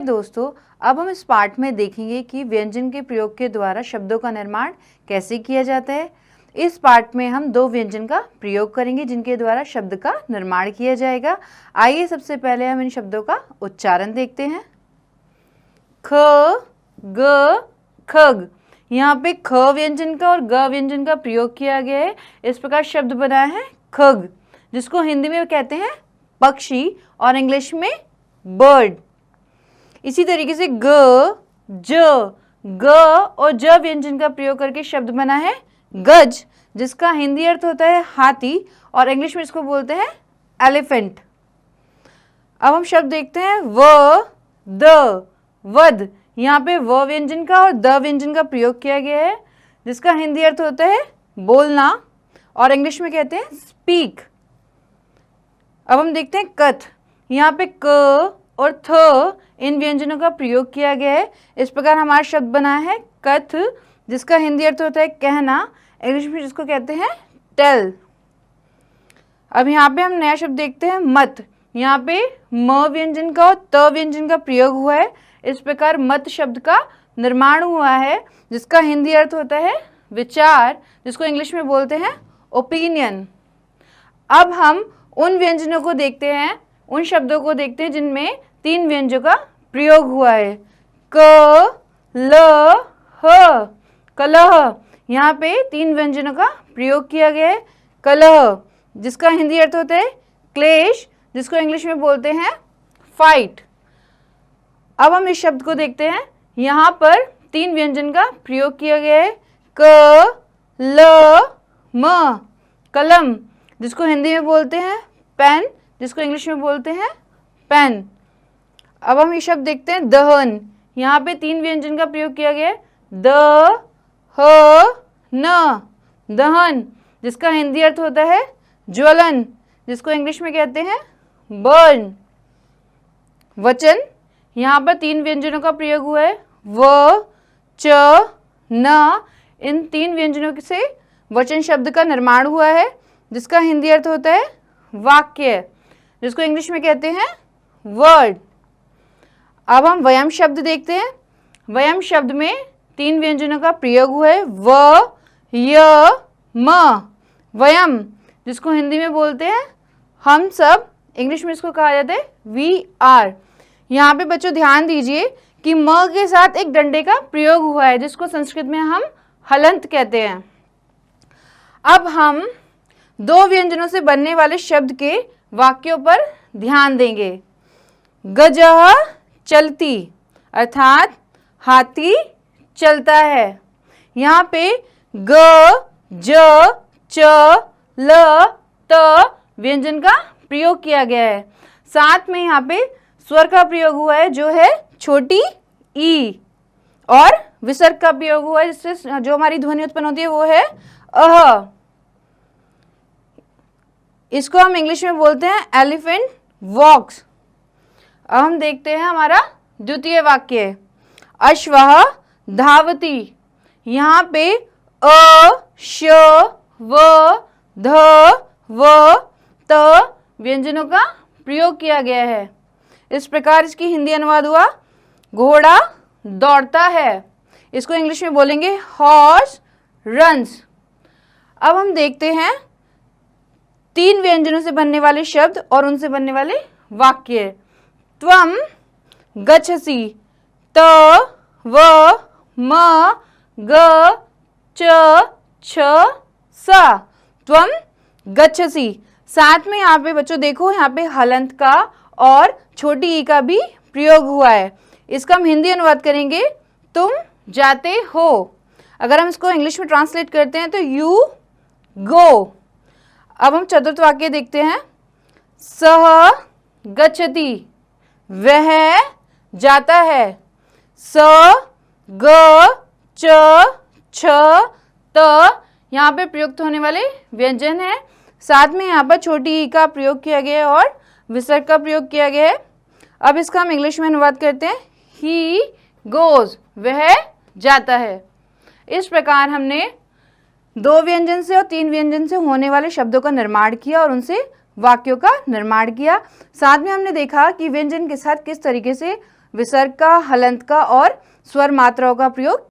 दोस्तों, अब हम इस पार्ट में देखेंगे कि व्यंजन के प्रयोग के द्वारा शब्दों का निर्माण कैसे किया जाता है। इस पार्ट में हम दो व्यंजन का प्रयोग करेंगे जिनके द्वारा शब्द का निर्माण किया जाएगा। आइए सबसे पहले हम इन शब्दों का उच्चारण देखते हैं। ख, ग, खग। यहाँ पे ख व्यंजन का और ग व्यंजन का प्रयोग किया गया है। इस प्रकार शब्द बना है खग, जिसको हिंदी में कहते हैं पक्षी और इंग्लिश में बर्ड। इसी तरीके से ग, ज, ग और ज व्यंजन का प्रयोग करके शब्द बना है गज, जिसका हिंदी अर्थ होता है हाथी और इंग्लिश में इसको बोलते हैं एलिफेंट। अब हम शब्द देखते हैं व, द, वध। यहाँ पे व व्यंजन का और द व्यंजन का प्रयोग किया गया है, जिसका हिंदी अर्थ होता है बोलना और इंग्लिश में कहते हैं स्पीक। अब हम देखते हैं कथ। यहाँ पे क और थ इन व्यंजनों का प्रयोग किया गया है। इस प्रकार हमारा शब्द बना है कथ, जिसका हिंदी अर्थ होता है कहना, इंग्लिश में जिसको कहते हैं टेल। अब यहाँ पे हम नया शब्द देखते हैं मत। यहाँ पे म व्यंजन का और त व्यंजन का प्रयोग हुआ है। इस प्रकार मत शब्द का निर्माण हुआ है, जिसका हिंदी अर्थ होता है विचार, जिसको इंग्लिश में बोलते हैं ओपिनियन। अब हम उन व्यंजनों को देखते हैं, उन शब्दों को देखते हैं जिनमें तीन व्यंजनों का प्रयोग हुआ है। क, ल, ह, कलह। यहाँ पे तीन व्यंजनों का प्रयोग किया गया है। कलह, जिसका हिंदी अर्थ होता है क्लेश, जिसको इंग्लिश में बोलते हैं फाइट। अब हम इस शब्द को देखते हैं। यहाँ पर तीन व्यंजन का प्रयोग किया गया है। क, ल, म, कलम, जिसको हिंदी में बोलते हैं पेन, जिसको इंग्लिश में बोलते हैं पेन। अब हम ये शब्द देखते हैं दहन। यहाँ पे तीन व्यंजन का प्रयोग किया गया है। द, ह, न, दहन, जिसका हिंदी अर्थ होता है ज्वलन, जिसको इंग्लिश में कहते हैं बर्न। वचन, यहाँ पर तीन व्यंजनों का प्रयोग हुआ है। व, च, न। इन तीन व्यंजनों से वचन शब्द का निर्माण हुआ है, जिसका हिंदी अर्थ होता है वाक्य, जिसको इंग्लिश में कहते हैं वर्ड। अब हम वयम शब्द देखते हैं। वयम शब्द में तीन व्यंजनों का प्रयोग हुआ है। व, य, म। वयम, जिसको हिंदी में बोलते हैं हम सब, इंग्लिश में इसको कहा जाता है वी आर। यहाँ पे बच्चों ध्यान दीजिए कि म के साथ एक डंडे का प्रयोग हुआ है, जिसको संस्कृत में हम हलंत कहते हैं। अब हम दो व्यंजनों से बनने वाले शब्द के वाक्यों पर ध्यान देंगे। गजह चलती, अर्थात हाथी चलता है। यहाँ पे ग, ज, च, ल, त व्यंजन का प्रयोग किया गया है। साथ में यहाँ पे स्वर का प्रयोग हुआ है, जो है छोटी ई, और विसर्ग का प्रयोग हुआ है, जिससे जो हमारी ध्वनि उत्पन्न होती है वो है अह। इसको हम इंग्लिश में बोलते हैं एलिफेंट वॉक्स। अब हम देखते हैं हमारा द्वितीय वाक्य। अश्वः धावति। यहाँ पे अ, श, व, ध, व, त व्यंजनों का प्रयोग किया गया है। इस प्रकार इसकी हिंदी अनुवाद हुआ घोड़ा दौड़ता है। इसको इंग्लिश में बोलेंगे हॉर्स रन्स। अब हम देखते हैं तीन व्यंजनों से बनने वाले शब्द और उनसे बनने वाले वाक्य। त्वम गच्छसि। त, व, म, ग, च, छ, सा। त्वम गच्छसि। साथ में यहाँ पे बच्चों देखो, यहाँ पे हलंत का और छोटी ई का भी प्रयोग हुआ है। इसका हम हिंदी अनुवाद करेंगे तुम जाते हो। अगर हम इसको इंग्लिश में ट्रांसलेट करते हैं तो यू गो। अब हम चतुर्थ वाक्य देखते हैं। सह गच्छति, वह जाता है। स, ग, च, छ, त यहाँ पे प्रयुक्त होने वाले व्यंजन है। साथ में यहाँ पर छोटी ई का प्रयोग किया गया है और विसर्ग का प्रयोग किया गया है। अब इसका हम इंग्लिश में अनुवाद करते हैं। ही गोज, वह जाता है। इस प्रकार हमने दो व्यंजन से और तीन व्यंजन से होने वाले शब्दों का निर्माण किया और उनसे वाक्यों का निर्माण किया। साथ में हमने देखा कि व्यंजन के साथ किस तरीके से विसर्ग का, हलंत का और स्वर मात्राओं का प्रयोग